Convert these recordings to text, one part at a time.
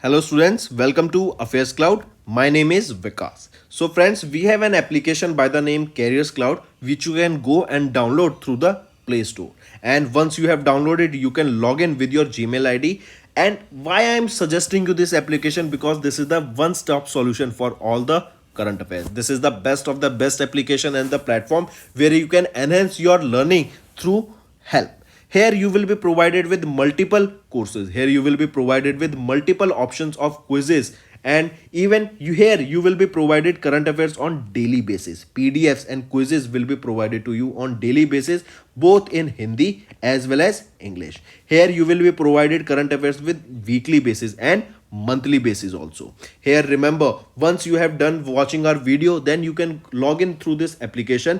Hello students, welcome to Affairscloud. My name is Vikas. So friends, we have an application by the name Careers Cloud which you can go and download through the Play Store. And once you have downloaded, you can log in with your Gmail ID. And why I am suggesting you this application, because this is the one-stop solution for all the current affairs. This is the best of the best application and the platform where you can enhance your learning through help. Here you will be provided with multiple courses. Here you will be provided with multiple options of quizzes, and even you will be provided current affairs on daily basis. PDFs and quizzes will be provided to you on daily basis, both in Hindi as well as English. Here you will be provided current affairs with weekly basis and monthly basis also. Here remember, once you have done watching our video, then you can log in through this application,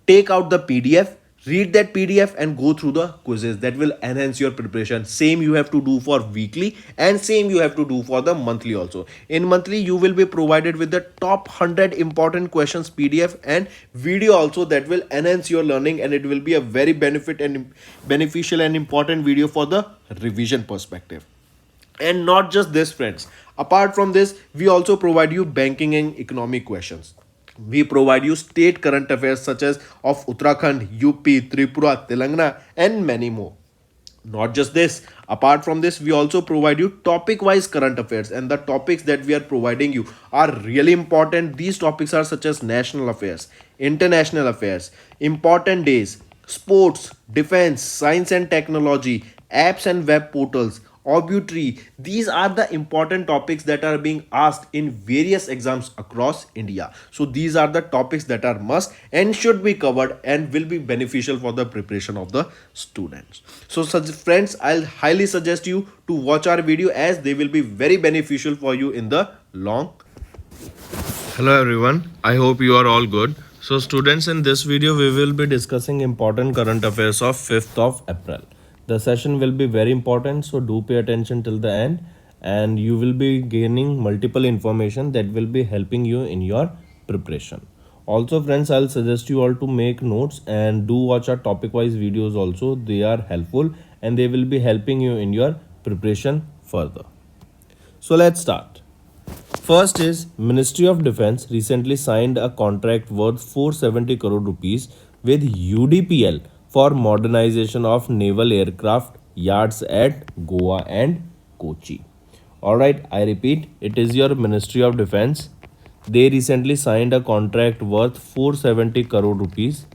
take out the PDF, read that PDF and go through the quizzes. That will enhance your preparation. Same you have to do for weekly and same you have to do for the monthly also. In monthly you will be provided with the top 100 important questions PDF and video also, that will enhance your learning, and it will be a very beneficial and important video for the revision perspective. And not just this friends, apart from this we also provide you banking and economic questions. We provide you state current affairs such as of Uttarakhand, UP, Tripura, Telangana, and many more. Not just this, apart from this we also provide you topic wise current affairs, and the topics that we are providing you are really important. These topics are such as national affairs, international affairs, important days, sports, defense, science and technology, apps and web portals, obituary. These are the important topics that are being asked in various exams across India. So these are the topics that are must and should be covered and will be beneficial for the preparation of the students. So such friends, I'll highly suggest you to watch our video, as they will be very beneficial for you in the long. Hello everyone, I hope you are all good. So students, in this video we will be discussing important current affairs of 5th of April. The session will be very important, so do pay attention till the end, and you will be gaining multiple information that will be helping you in your preparation. Also friends, I'll suggest you all to make notes and do watch our topic wise videos also. They are helpful and they will be helping you in your preparation further. So let's start. First is Ministry of Defense recently signed a contract worth 470 crore rupees with UDPL for modernization of naval aircraft yards at Goa and Kochi. Alright, I repeat, it is your Ministry of Defense. They recently signed a contract worth 470 crore rupees.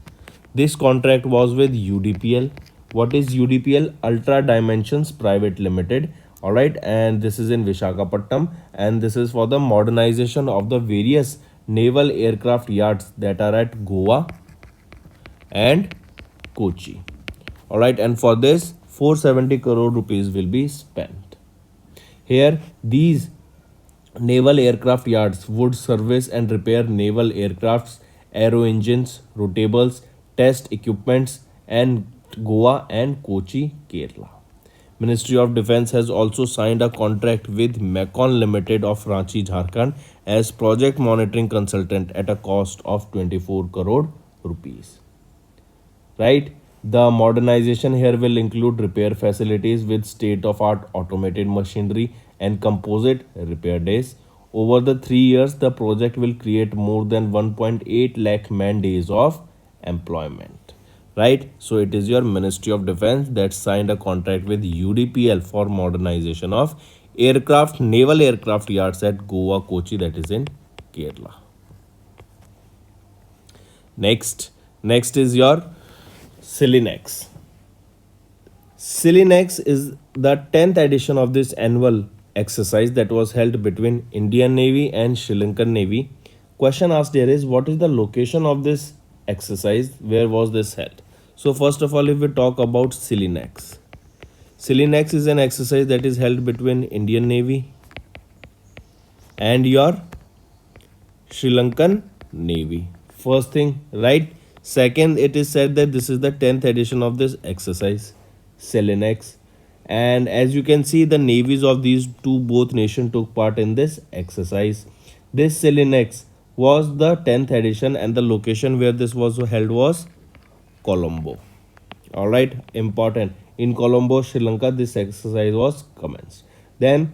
This contract was with UDPL. What is UDPL? Ultra Dimensions Private Limited. Alright, and this is in Visakhapatnam, and this is for the modernization of the various naval aircraft yards that are at Goa and Kochi. Alright, and for this 470 crore rupees will be spent. Here these naval aircraft yards would service and repair naval aircrafts, aero engines, rotables, test equipments and Goa and Kochi, Kerala. Ministry of Defense has also signed a contract with Macon Limited of Ranchi, Jharkhand as project monitoring consultant at a cost of 24 crore rupees. Right? The modernization here will include repair facilities with state-of-art automated machinery and composite repair days. Over the 3 years, the project will create more than 1.8 lakh man days of employment. Right? So it is your Ministry of Defense that signed a contract with UDPL for modernization of naval aircraft yards at Goa, Kochi, that is in Kerala. Next is your Silinex. Silinex is the 10th edition of this annual exercise that was held between Indian Navy and Sri Lankan Navy. Question asked here is, what is the location of this exercise? Where was this held? So first of all, if we talk about Silinex. Silinex is an exercise that is held between Indian Navy and your Sri Lankan Navy. First thing, right? Second, it is said that this is the 10th edition of this exercise, Silinex. And as you can see, the navies of these both nations took part in this exercise. This Silinex was the 10th edition, and the location where this was held was Colombo. Alright, important. In Colombo, Sri Lanka, this exercise was commenced. Then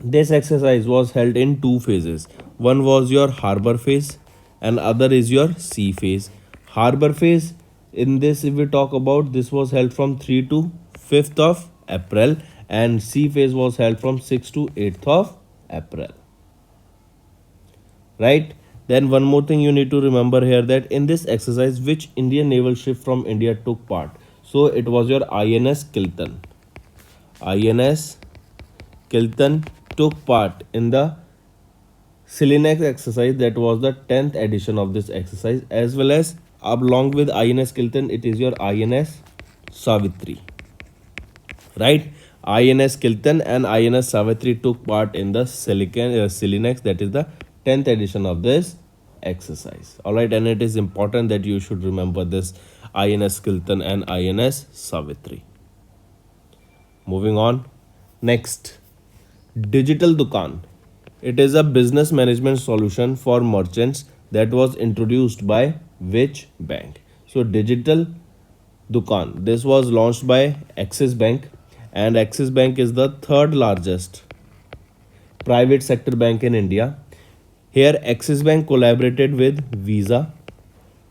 This exercise was held in two phases. One was your harbor phase and other is your sea phase. Harbor phase, in this if we talk about, this was held from 3 to 5th of April, and sea phase was held from 6th to 8th of April. Right? Then one more thing you need to remember here, that in this exercise which Indian naval ship from India took part. So it was your INS Kiltan. INS Kiltan took part in the Selenex exercise, that was the 10th edition of this exercise, as well as along with INS Kiltan it is your INS Savitri. Right? INS Kiltan and INS Savitri took part in the Selenex, that is the 10th edition of this exercise. Alright, and it is important that you should remember this INS Kiltan and INS Savitri. Moving on. Next, Digital Dukan. It is a business management solution for merchants that was introduced by which bank? So Digital Dukan. This was launched by Axis Bank, and Axis Bank is the third largest private sector bank in India. Here Axis Bank collaborated with Visa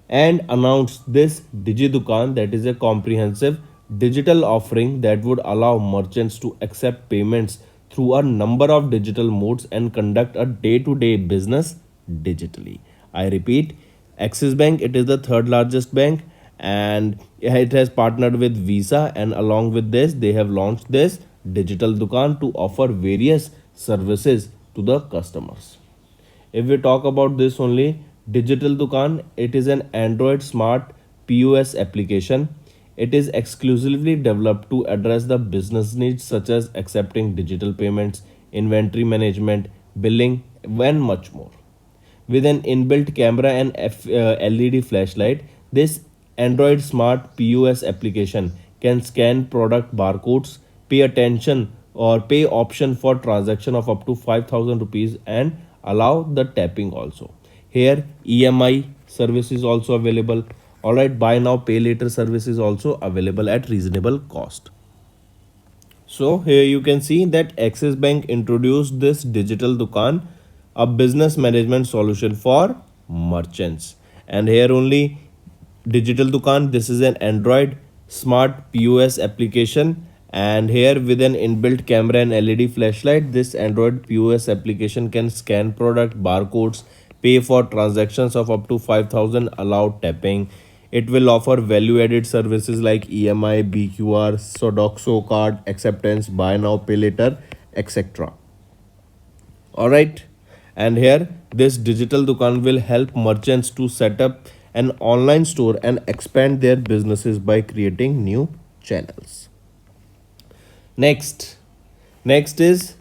and announced this DigiDukan, that is a comprehensive digital offering that would allow merchants to accept payments through a number of digital modes and conduct a day-to-day business digitally. I repeat, Axis Bank, it is the third largest bank and it has partnered with Visa, and along with this they have launched this digital Dukan to offer various services to the customers. If we talk about this only, Digital Dukan, it is an Android smart POS application. It is exclusively developed to address the business needs such as accepting digital payments, inventory management, billing, and much more. With an inbuilt camera and LED flashlight, this Android smart POS application can scan product barcodes, pay attention or pay option for transaction of up to 5,000 rupees, and allow the tapping also. Here EMI service is also available. Alright, buy now pay later service is also available at reasonable cost. So here you can see that Axis Bank introduced this Digital Dukan, a business management solution for merchants. And here only Digital Dukan, this is an Android smart POS application, and here with an inbuilt camera and LED flashlight, this Android POS application can scan product barcodes, pay for transactions of up to 5,000, allow tapping. It will offer value-added services like EMI, BQR, Sodoxo card, acceptance, buy now, pay later, etc. Alright, and here this Digital Dukan will help merchants to set up an online store and expand their businesses by creating new channels. Next is,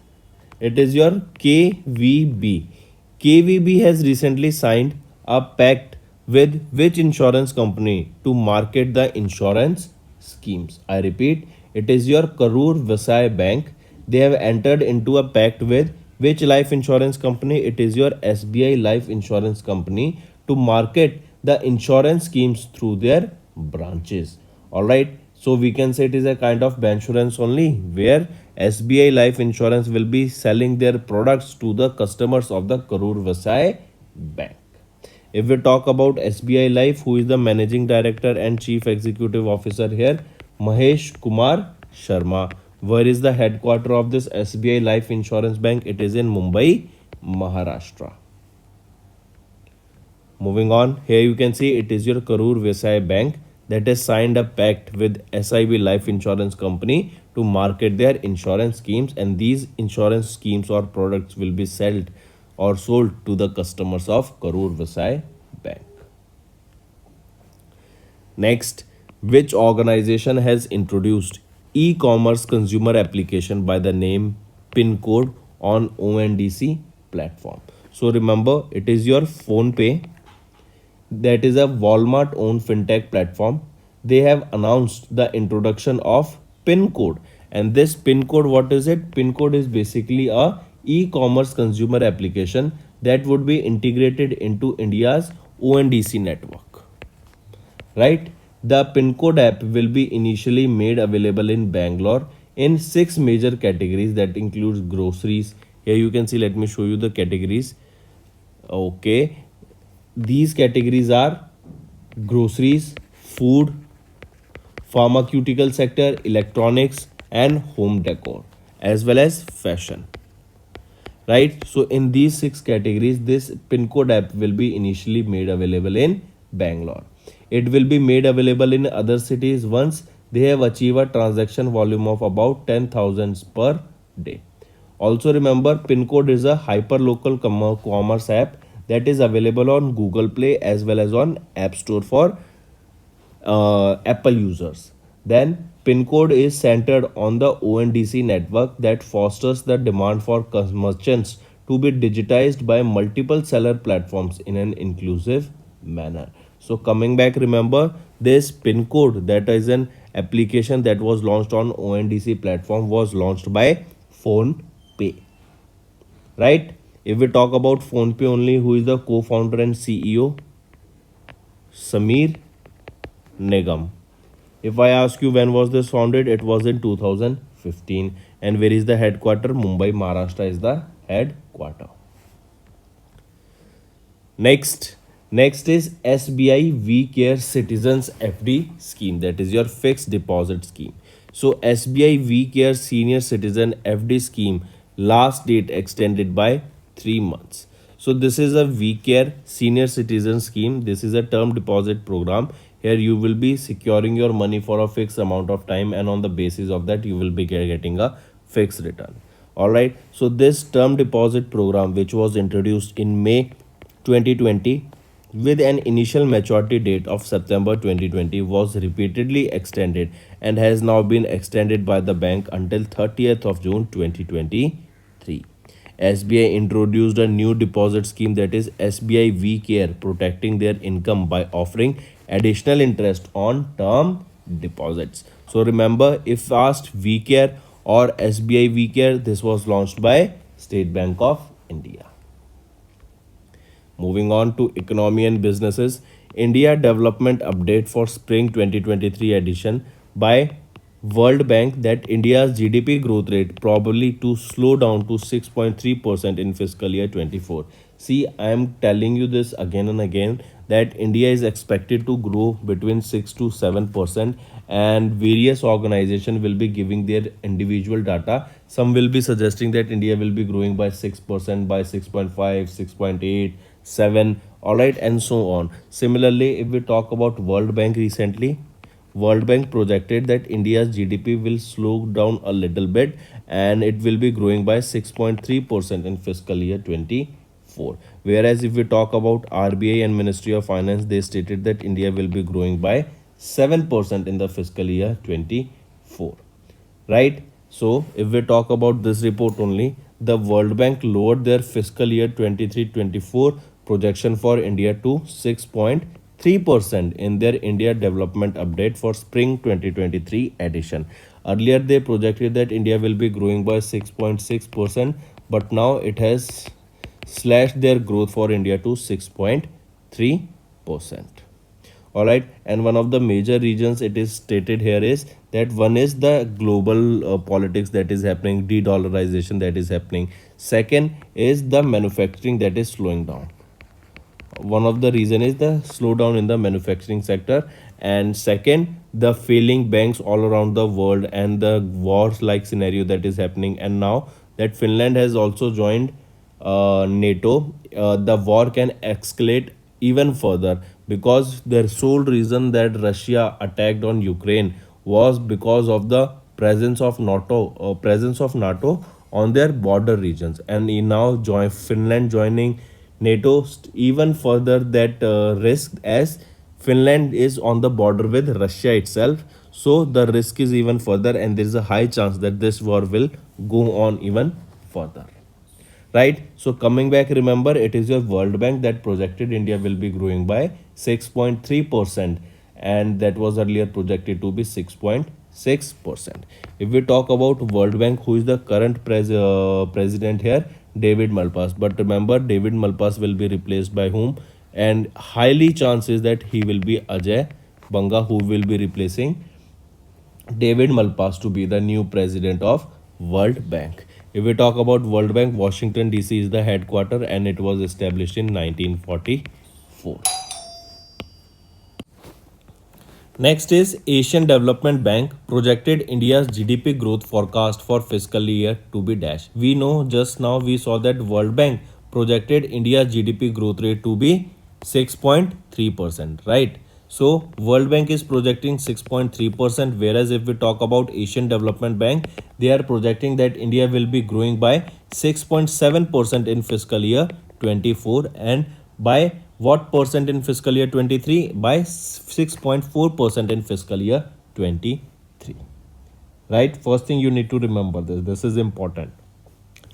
it is your KVB. KVB has recently signed a pact with which insurance company to market the insurance schemes? I repeat, it is your Karur Vasai Bank. They have entered into a pact with which life insurance company? It is your SBI Life Insurance Company to market the insurance schemes through their branches. Alright, so we can say it is a kind of bancassurance only, where SBI Life Insurance will be selling their products to the customers of the Karur Vasai Bank. If we talk about SBI Life, who is the Managing Director and Chief Executive Officer here? Mahesh Kumar Sharma. Where is the headquarter of this SBI Life Insurance Bank? It is in Mumbai, Maharashtra. Moving on, here you can see it is your Karur Vasai Bank that has signed a pact with SIB Life Insurance Company to market their insurance schemes, and these insurance schemes or products will be sold to the customers of Karur Vasai Bank. Next, which organization has introduced e-commerce consumer application by the name PIN code on ONDC platform? So remember, it is your PhonePe, that is a Walmart owned fintech platform. They have announced the introduction of PIN code, and this PIN code, what is it? PIN code is basically a e-commerce consumer application that would be integrated into India's ONDC network. Right? The PIN code app will be initially made available in Bangalore in 6 major categories that includes groceries, Here you can see, let me show you the categories. Okay, these categories are groceries, food, pharmaceutical sector, electronics, and home decor, as well as fashion. Right? So in these six categories, this pin code app will be initially made available in Bangalore. It will be made available in other cities once they have achieved a transaction volume of about 10,000 per day. Also remember, pin code is a hyper local commerce app that is available on Google Play as well as on App Store for Apple users. Then pin code is centered on the ONDC network that fosters the demand for merchants to be digitized by multiple seller platforms in an inclusive manner. So coming back, remember this pin code, that is an application that was launched on ONDC platform, was launched by Phone Pay. Right? If we talk about Phone Pay only, who is the co-founder and CEO? Samir Nigam. If I ask you when was this founded, it was in 2015. And where is the headquarter? Mumbai, Maharashtra is the headquarter. Next is SBI V Care Citizens FD scheme, that is your fixed deposit scheme. So SBI V Care Senior Citizen FD scheme, last date extended by 3 months. So this is a V Care Senior Citizen scheme. This is a term deposit program. Here you will be securing your money for a fixed amount of time, and on the basis of that you will be getting a fixed return. All right. So this term deposit program, which was introduced in May 2020 with an initial maturity date of September 2020, was repeatedly extended and has now been extended by the bank until 30th of June 2023. SBI introduced a new deposit scheme, that is SBI V Care, protecting their income by offering additional interest on term deposits. So remember, if asked V Care or SBI V Care, this was launched by State Bank of India. Moving on to economy and businesses, India Development Update for Spring 2023 edition by World Bank, that India's GDP growth rate probably to slow down to 6.3% in fiscal year 24. See, I am telling you this again and again, that India is expected to grow between 6 to 7%, and various organizations will be giving their individual data. Some will be suggesting that India will be growing by 6%, by 6.5, 6.8, 7, all right, and so on. Similarly, if we talk about World Bank recently, World Bank projected that India's GDP will slow down a little bit and it will be growing by 6.3% in fiscal year 24. Whereas if we talk about RBI and Ministry of Finance, they stated that India will be growing by 7% in the fiscal year 24. Right? So if we talk about this report only, the World Bank lowered their fiscal year 23-24 projection for India to 6.3% in their India Development Update for Spring 2023 edition. Earlier they projected that India will be growing by 6.6%, but now it has slashed their growth for India to 6.3%. All right, and one of the major regions it is stated here is that one is the global politics that is happening, de-dollarization that is happening. Second is the manufacturing that is slowing down. One of the reason is the slowdown in the manufacturing sector, and second, the failing banks all around the world and the wars like scenario that is happening. And now that Finland has also joined NATO, the war can escalate even further, because the sole reason that Russia attacked on Ukraine was because of the presence of NATO on their border regions. And now join Finland joining NATO even further that risk, as Finland is on the border with Russia itself. So the risk is even further, and there is a high chance that this war will go on even further. Right? So coming back, remember, it is your World Bank that projected India will be growing by 6.3%, and that was earlier projected to be 6.6%. If we talk about World Bank, who is the current president here? David Malpass. But remember, David Malpass will be replaced by whom? And highly chances that he will be Ajay Banga, who will be replacing David Malpass to be the new president of World Bank. If we talk about World Bank, Washington DC is the headquarter and it was established in 1944. Next is Asian Development Bank projected India's GDP growth forecast for fiscal year to be dash. We know just now we saw that World Bank projected India's GDP growth rate to be 6.3%, right? So World Bank is projecting 6.3%, whereas if we talk about Asian Development Bank, they are projecting that India will be growing by 6.7% in fiscal year 24, and by what percent in fiscal year 23? By 6.4% in fiscal year 23. Right? First thing you need to remember this. This is important.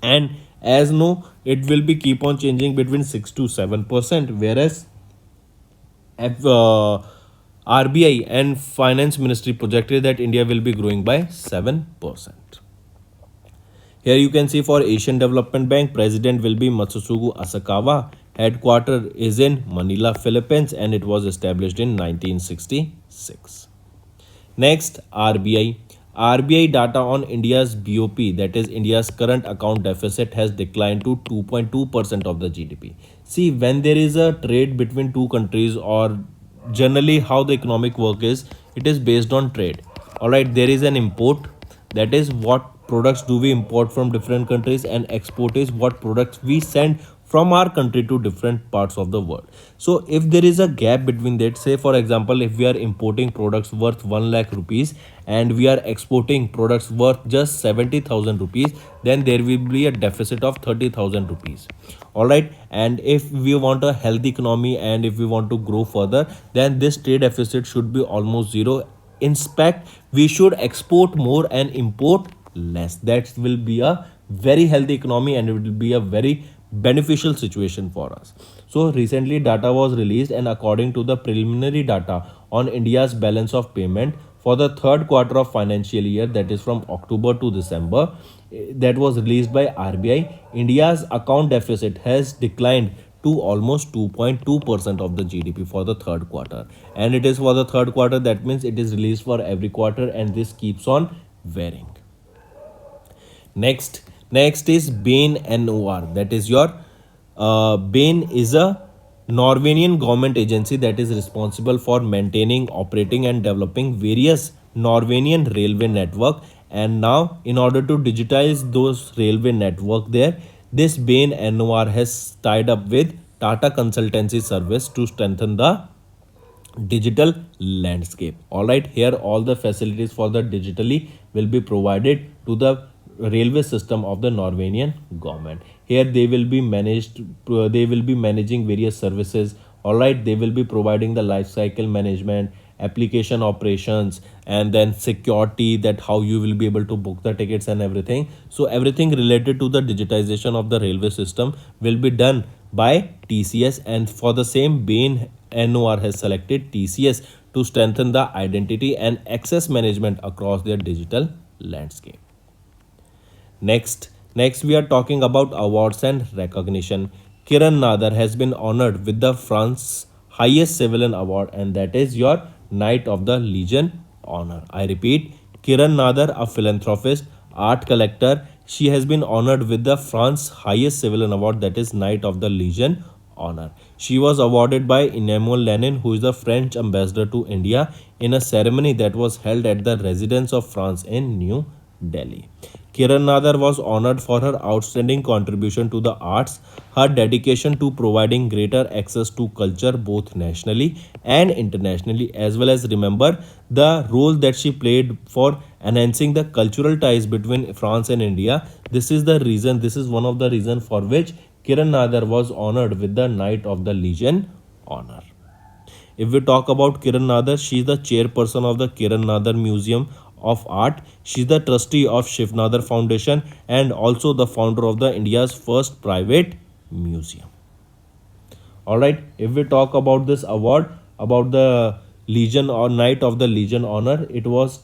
And as no, it will be keep on changing between 6 to 7%, whereas RBI and Finance Ministry projected that India will be growing by 7%. Here you can see for Asian Development Bank, President will be Matsusugu Asakawa. Headquarter is in Manila, Philippines, and it was established in 1966. Next, RBI. RBI data on India's BOP, that is India's current account deficit, has declined to 2.2% of the GDP. See, when there is a trade between two countries, or generally how the economic work is, it is based on trade. Alright, there is an import, that is what products do we import from different countries, and export is what products we send from our country to different parts of the world. So if there is a gap between that, say for example, if we are importing products worth 1 lakh rupees and we are exporting products worth just 70,000 rupees, then there will be a deficit of 30,000 rupees. All right, and if we want a healthy economy and if we want to grow further, then this trade deficit should be almost zero. In fact, we should export more and import less. That will be a very healthy economy and it will be a very beneficial situation for us. So recently data was released, and according to the preliminary data on India's balance of payment for the third quarter of financial year, that is from October to December, that was released by RBI, India's account deficit has declined to almost 2.2% of the GDP for the third quarter. And it is for the third quarter, that means it is released for every quarter, and this keeps on varying. Next is Bain NOR. That is your Bain is a Norwegian government agency that is responsible for maintaining, operating, and developing various Norwegian railway network. And now, in order to digitize those railway network there, this Bain NOR has tied up with Tata Consultancy Service to strengthen the digital landscape. All right, here all the facilities for the digitally will be provided to the railway system of the Norwegian government. Here they will be managing various services. All right, they will be providing the life cycle management, application operations, and then security, that how you will be able to book the tickets and everything. So everything related to the digitization of the railway system will be done by TCS, and for the same, Bain NOR has selected TCS to strengthen the identity and access management across their digital landscape. Next we are talking about awards and recognition. Kiran Nadar has been honored with the France's highest civilian award, and that is your Knight of the Legion honor. I repeat, Kiran Nadar, a philanthropist, art collector, she has been honored with the France's highest civilian award, that is Knight of the Legion honor. She was awarded by Emmanuel Lenin, who is the French ambassador to India, in a ceremony that was held at the residence of France in New Delhi. Kiran Nadar was honored for her outstanding contribution to the arts, her dedication to providing greater access to culture both nationally and internationally, as well as remember the role that she played for enhancing the cultural ties between France and India. This is one of the reasons for which Kiran Nadar was honored with the Knight of the Legion honor. If we talk about Kiran Nadar, she is the chairperson of the Kiran Nadar Museum of Art. She is the trustee of Shiv Nadar Foundation and also the founder of the India's first private museum. Alright, if we talk about this award, about the Legion or Knight of the Legion honor, it was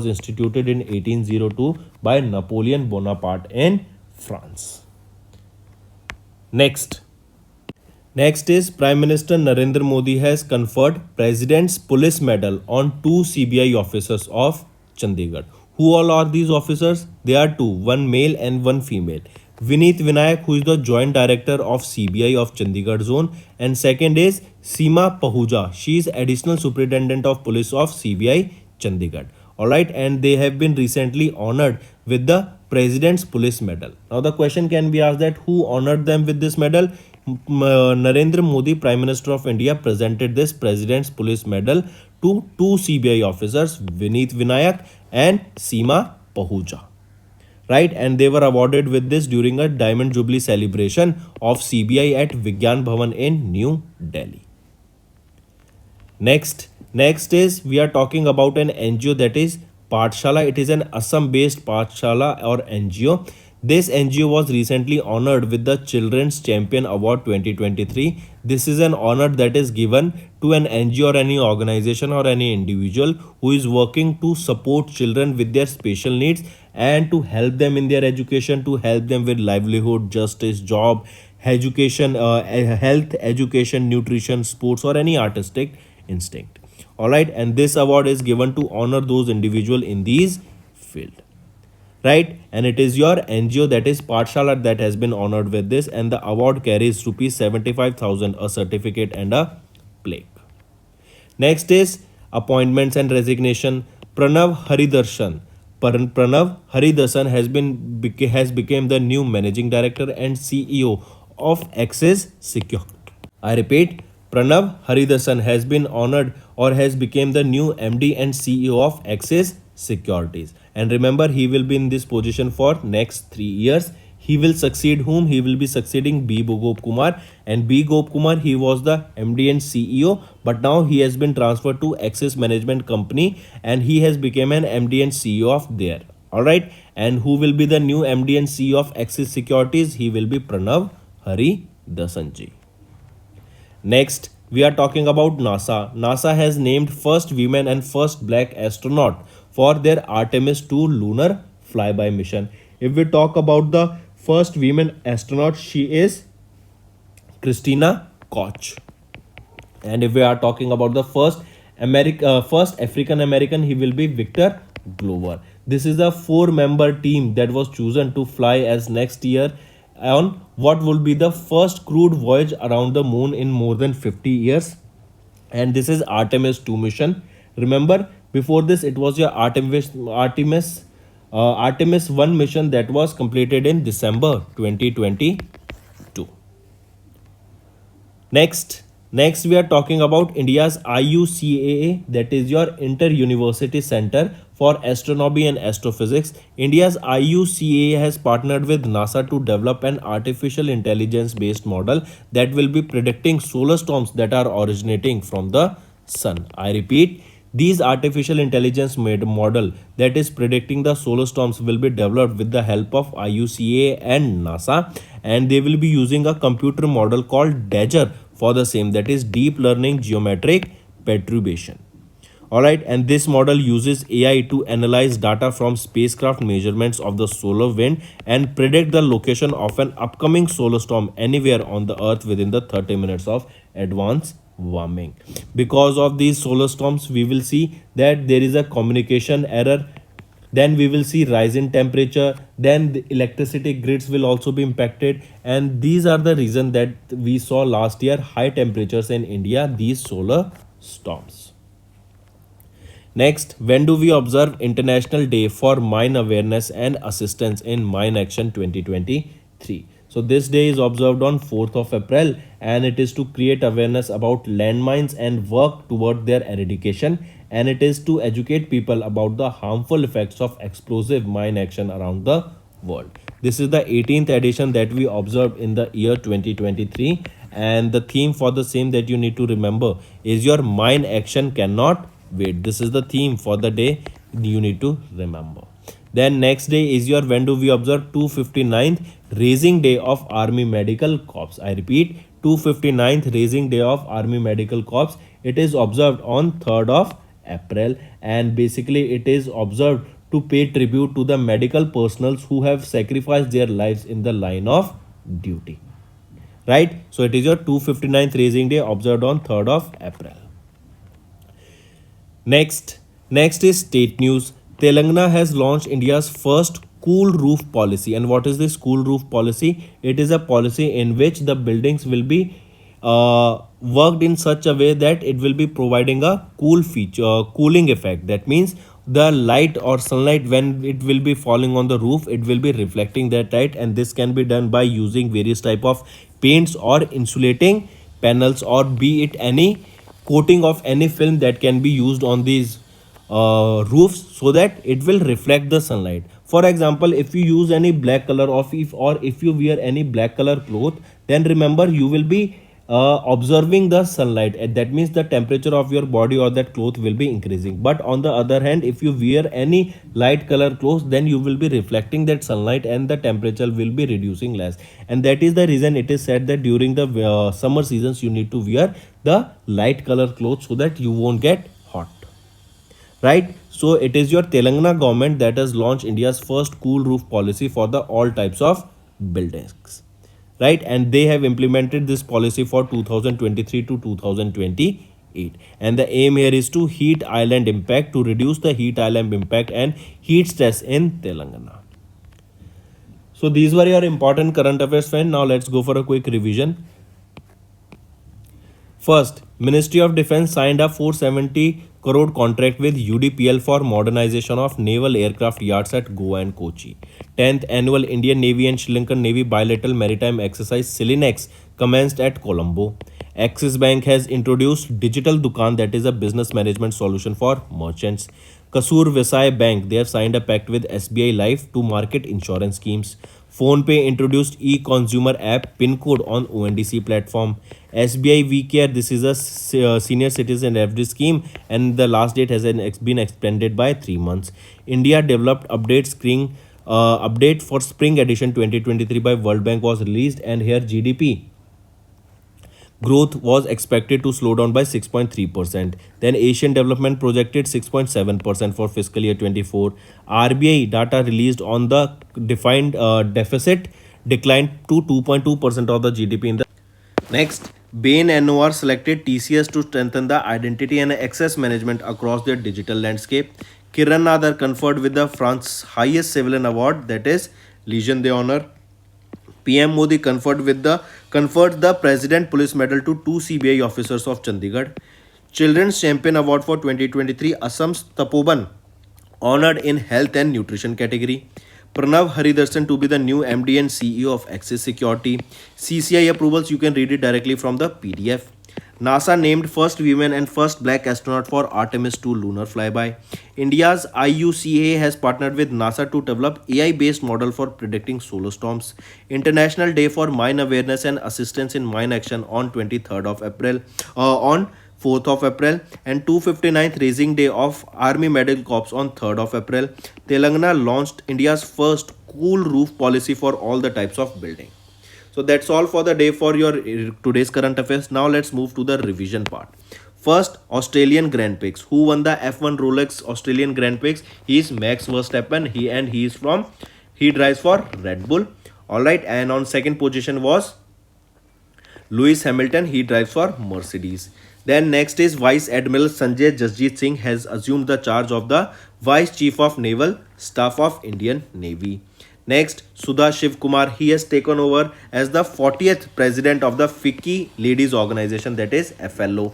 instituted in 1802 by Napoleon Bonaparte in France. Next is Prime Minister Narendra Modi has conferred President's Police Medal on two CBI officers of Chandigarh. Who all are these officers? They are two, one male and one female. Vineet Vinayak, who is the Joint Director of CBI of Chandigarh Zone, and second is Seema Pahuja. She is Additional Superintendent of Police of CBI Chandigarh. Alright, and they have been recently honored with the President's Police Medal. Now the question can be asked that who honored them with this medal? Narendra Modi, Prime Minister of India, presented this President's Police Medal to two CBI officers, Vineet Vinayak and Seema Pahuja. Right, and they were awarded with this during a Diamond Jubilee celebration of CBI at Vigyan Bhavan in New Delhi. Next is we are talking about an NGO, that is Pathshala. It is an Assam-based Pathshala or NGO. This NGO was recently honored with the Children's Champion Award 2023. This is an honor that is given to an NGO or any organization or any individual who is working to support children with their special needs and to help them in their education, to help them with livelihood, justice, job, education, health, education, nutrition, sports, or any artistic instinct. All right, and this award is given to honor those individual in these field. Right, and it is your NGO, that is Pathshala, that has been honored with this, and the award carries rupees 75,000, a certificate and a plaque. Next is appointments and resignation. Pranav Haridarshan has become the new managing director and CEO of Axis Secure. I repeat, Pranav Haridasan has been honored or has become the new MD and CEO of Axis Securities. And remember, he will be in this position for next 3 years. He will succeed whom? He will be succeeding B. Gop Kumar. And B. Gop Kumar, he was the MD and CEO, but now he has been transferred to Axis Management Company and he has become an MD and CEO of there. Alright. And who will be the new MD and CEO of Axis Securities? He will be Pranav Haridasan. Next, we are talking about NASA. NASA has named first women and first black astronaut for their Artemis 2 lunar flyby mission. If we talk about the first women astronaut, she is Christina Koch. And if we are talking about the first African American, he will be Victor Glover. This is a 4-member team that was chosen to fly as next year on what will be the first crewed voyage around the moon in more than 50 years. And this is Artemis 2 mission. Remember, before this it was your Artemis 1 mission that was completed in December 2022. Next we are talking about India's IUCAA, that is your Inter-University Center for Astronomy and Astrophysics. India's IUCAA has partnered with NASA to develop an artificial intelligence based model that will be predicting solar storms that are originating from the sun. I repeat, these artificial intelligence made model that is predicting the solar storms will be developed with the help of IUCAA and NASA, and they will be using a computer model called DAGER for the same, that is deep learning geometric perturbation. Alright, and this model uses AI to analyze data from spacecraft measurements of the solar wind and predict the location of an upcoming solar storm anywhere on the earth within the 30 minutes of advanced warming. Because of these solar storms, we will see that there is a communication error, then we will see rise in temperature, then the electricity grids will also be impacted, and these are the reason that we saw last year high temperatures in India, these solar storms. Next, when do we observe International Day for Mine Awareness and Assistance in Mine Action 2023? So this day is observed on 4th of April and it is to create awareness about landmines and work toward their eradication, and it is to educate people about the harmful effects of explosive mine action around the world. This is the 18th edition that we observed in the year 2023, and the theme for the same that you need to remember is your mine action cannot wait. This is the theme for the day you need to remember. Then next day is your when do we observe 259th Raising Day of Army Medical Corps. I repeat, 259th Raising Day of Army Medical Corps. It is observed on 3rd of April, and basically it is observed to pay tribute to the medical personnel who have sacrificed their lives in the line of duty. Right? So it is your 259th Raising Day observed on 3rd of April. Next is state news. Telangana has launched India's first cool roof policy. And what is this cool roof policy? It is a policy in which the buildings will be worked in such a way that it will be providing a cool feature, cooling effect. That means the light or sunlight, when it will be falling on the roof, it will be reflecting that light, and this can be done by using various type of paints or insulating panels, or be it any coating of any film that can be used on these roofs, so that it will reflect the sunlight. For example, if you use any black color of if you wear any black color cloth, then remember you will be observing the sunlight, and that means the temperature of your body or that cloth will be increasing. But on the other hand, if you wear any light color clothes, then you will be reflecting that sunlight and the temperature will be reducing less. And that is the reason it is said that during the summer seasons you need to wear the light color clothes so that you won't get hot, right? So it is your Telangana government that has launched India's first cool roof policy for the all types of buildings, right? And they have implemented this policy for 2023 to 2028, and the aim here is to heat island impact, to reduce the heat island impact and heat stress in Telangana. So these were your important current affairs, friend. Now let's go for a quick revision. First, Ministry of Defence signed a 470 crore contract with UDPL for modernization of naval aircraft yards at Goa and Kochi. 10th Annual Indian Navy and Sri Lankan Navy Bilateral Maritime Exercise Silinex commenced at Colombo. Axis Bank has introduced Digital Dukan, that is a business management solution for merchants. Kasur Visai Bank, they have signed a pact with SBI Life to market insurance schemes. PhonePe introduced e-consumer app PIN code on ONDC platform. SBI VCare, this is a senior citizen FD scheme, and the last date has been extended by 3 months. India developed update for spring edition 2023 by World Bank was released, and here GDP growth was expected to slow down by 6.3%. Then Asian Development projected 6.7% for fiscal year 24. RBI data released on the defined deficit declined to 2.2% of the GDP in the next. Bain and Noir selected TCS to strengthen the identity and access management across their digital landscape. Kiran Nadar conferred with the France's highest civilian award, that is Legion d'Honneur. PM Modi conferred the President Police Medal to two CBI officers of Chandigarh. Children's Champion Award for 2023, Assam's Tapoban honored in health and nutrition category. Pranav Haridarshan to be the new MD and CEO of Axis Security. CCI approvals, you can read it directly from the PDF. NASA named first women and first black astronaut for Artemis 2 lunar flyby. India's IUCA has partnered with NASA to develop AI-based model for predicting solar storms. International Day for Mine Awareness and Assistance in Mine Action on 23rd of April. On 4th of April, and 259th Raising Day of Army Medical Corps on 3rd of April. Telangana launched India's first cool roof policy for all the types of building. So that's all for the day for your today's current affairs. Now let's move to the revision part. First, Australian Grand Prix. Who won the F1 Rolex Australian Grand Prix? He is Max Verstappen. He drives for Red Bull. Alright, and on second position was Lewis Hamilton. He drives for Mercedes. Then next is Vice Admiral Sanjay Jasjit Singh has assumed the charge of the Vice Chief of Naval Staff of Indian Navy. Next, Sudha Shiv Kumar, he has taken over as the 40th president of the FICCI Ladies Organization, that is FLO.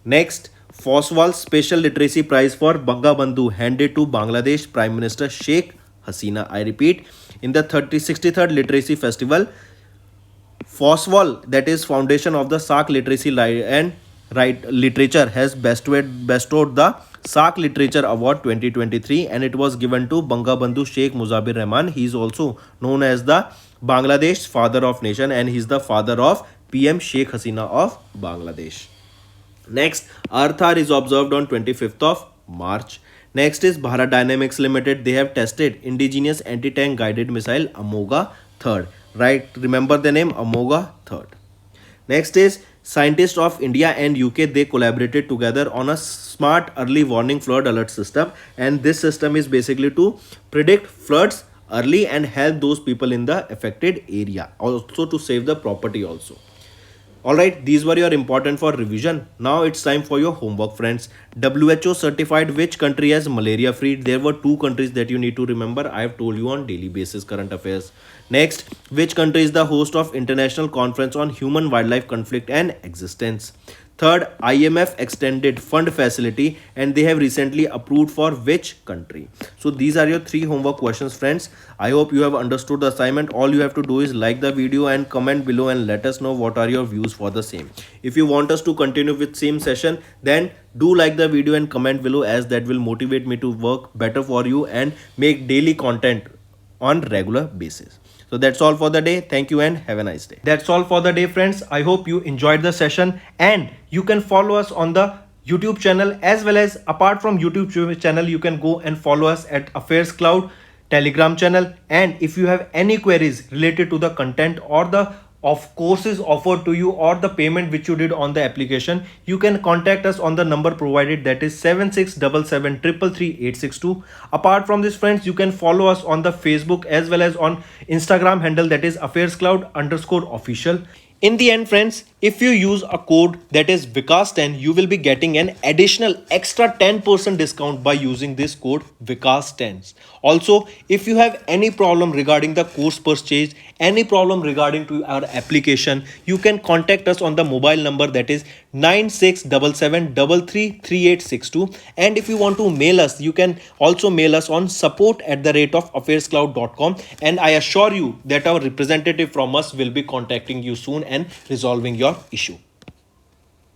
Next, Foswal Special Literacy Prize for Banga Bandhu handed to Bangladesh Prime Minister Sheikh Hasina. I repeat, in the 63rd Literacy Festival, Foswal, that is Foundation of the SAARC Literacy and Literature, has bestowed the SAARC Literature Award 2023, and it was given to Bangabandhu Sheikh Muzabir Rahman. He is also known as the Bangladesh Father of Nation, and he is the father of PM Sheikh Hasina of Bangladesh. Next, Earth Hour is observed on 25th of March. Next is Bharat Dynamics Limited. They have tested indigenous anti-tank guided missile Amoga 3rd. Right, remember the name Amoga 3rd. Next is scientists of India and UK. They collaborated together on a smart early warning flood alert system, and this system is basically to predict floods early and help those people in the affected area, also to save the property also. Alright, these were your important for revision. Now it's time for your homework, friends. WHO certified which country as malaria free? There were two countries that you need to remember. I have told you on daily basis current affairs. Next, which country is the host of International Conference on Human Wildlife Conflict and Existence? Third, IMF extended fund facility and they have recently approved for which country? So these are your three homework questions, friends. I hope you have understood the assignment. All you have to do is like the video and comment below and let us know what are your views for the same. If you want us to continue with same session, then do like the video and comment below, as that will motivate me to work better for you and make daily content on regular basis. So that's all for the day. Thank you and have a nice day. That's all for the day, friends. I hope you enjoyed the session, and you can follow us on the YouTube channel, as well as apart from YouTube channel, you can go and follow us at Affairscloud Telegram channel. And if you have any queries related to the content or the of courses offered to you or the payment which you did on the application, you can contact us on the number provided, that is 7677333862. Apart from this, friends, you can follow us on the Facebook as well as on Instagram handle, that is Affairscloud_official. In the end, friends, if you use a code that is Vikas10, you will be getting an additional extra 10% discount by using this code Vikas10. Also, if you have any problem regarding the course purchase, any problem regarding to our application, you can contact us on the mobile number, that is 9677333862. And if you want to mail us, you can also mail us on support@affairscloud.com, and I assure you that our representative from us will be contacting you soon and resolving your issue.